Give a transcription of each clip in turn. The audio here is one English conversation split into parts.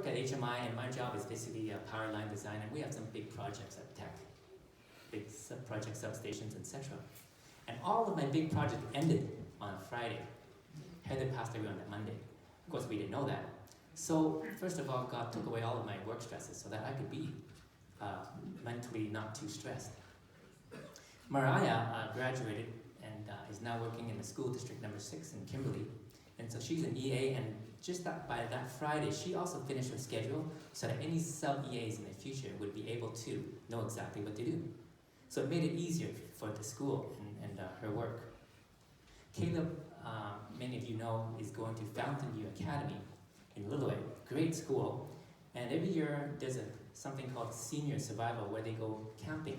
at HMI, and my job is basically power line design, and we have some big projects at Tech, big project substations, etc. And all of my big projects ended on a Friday. Heather passed away on that Monday. Of course, we didn't know that. So, first of all, God took away all of my work stresses so that I could be mentally not too stressed. Mariah graduated and is now working in the school district number 6 in Kimberley. And so she's an EA, and just by that Friday, she also finished her schedule so that any sub-EAs in the future would be able to know exactly what to do. So it made it easier for the school and her work. Caleb, many of you know, is going to Fountain View Academy in Lillooet, great school. And every year there's something called Senior Survival where they go camping.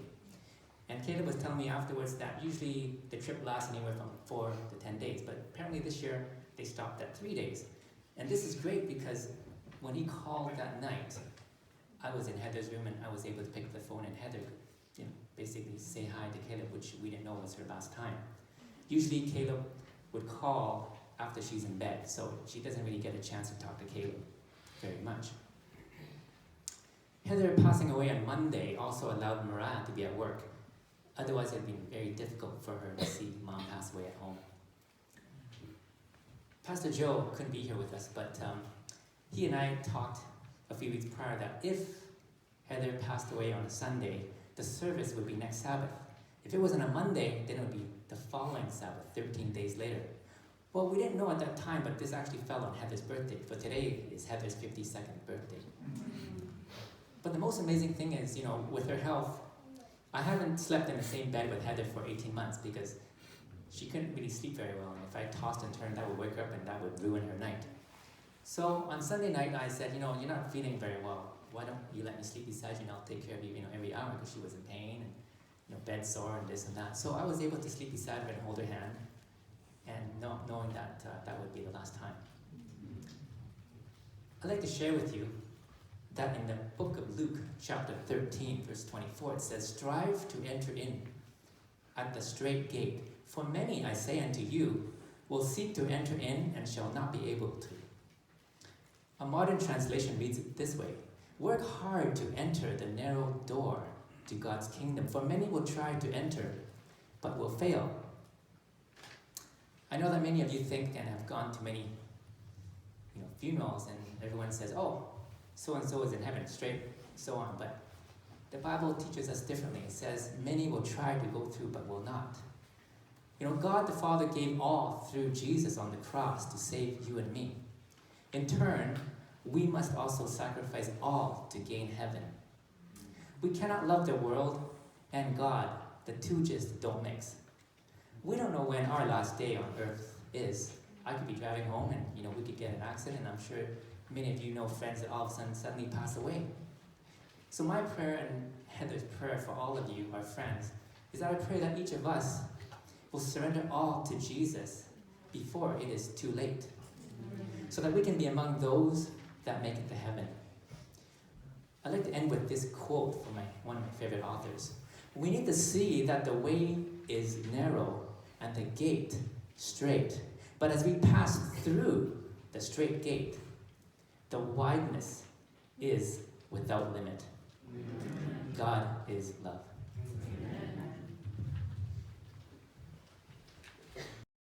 And Caleb was telling me afterwards that usually the trip lasts anywhere from 4 to 10 days, but apparently this year they stopped at 3 days. And this is great because when he called that night, I was in Heather's room and I was able to pick up the phone, and Heather, basically say hi to Caleb, which we didn't know was her last time. Usually Caleb would call after she's in bed, so she doesn't really get a chance to talk to Caleb very much. Heather passing away on Monday also allowed Mariah to be at work. Otherwise, it would have been very difficult for her to see Mom pass away at home. Pastor Joe couldn't be here with us, but he and I talked a few weeks prior that if Heather passed away on a Sunday, the service would be next Sabbath. If it was on a Monday, then it would be the following Sabbath, 13 days later. Well, we didn't know at that time, but this actually fell on Heather's birthday. For today is Heather's 52nd birthday. But the most amazing thing is, with her health, I haven't slept in the same bed with Heather for 18 months because she couldn't really sleep very well. And if I tossed and turned, that would wake her up and that would ruin her night. So on Sunday night, I said, you're not feeling very well. Why don't you let me sleep beside you and I'll take care of you, every hour, because she was in pain and, bed sore and this and that. So I was able to sleep beside her and hold her hand, and knowing that that would be the last time. I'd like to share with you that in the book of Luke, chapter 13, verse 24, it says, "Strive to enter in at the straight gate. For many, I say unto you, will seek to enter in and shall not be able to." A modern translation reads it this way: "Work hard to enter the narrow door to God's kingdom, for many will try to enter, but will fail." I know that many of you think and have gone to many funerals, and everyone says, "Oh, so-and-so is in heaven, straight," so on. But the Bible teaches us differently. It says, many will try to go through, but will not. God the Father gave all through Jesus on the cross to save you and me. In turn, we must also sacrifice all to gain heaven. We cannot love the world and God. The two just don't mix. We don't know when our last day on earth is. I could be driving home and we could get an accident. I'm sure many of you know friends that all of a sudden suddenly pass away. So my prayer and Heather's prayer for all of you, our friends, is that I pray that each of us will surrender all to Jesus before it is too late, so that we can be among those that make it to heaven. I'd like to end with this quote from one of my favorite authors. "We need to see that the way is narrow and the gate straight. But as we pass through the straight gate, the wideness is without limit." God is love.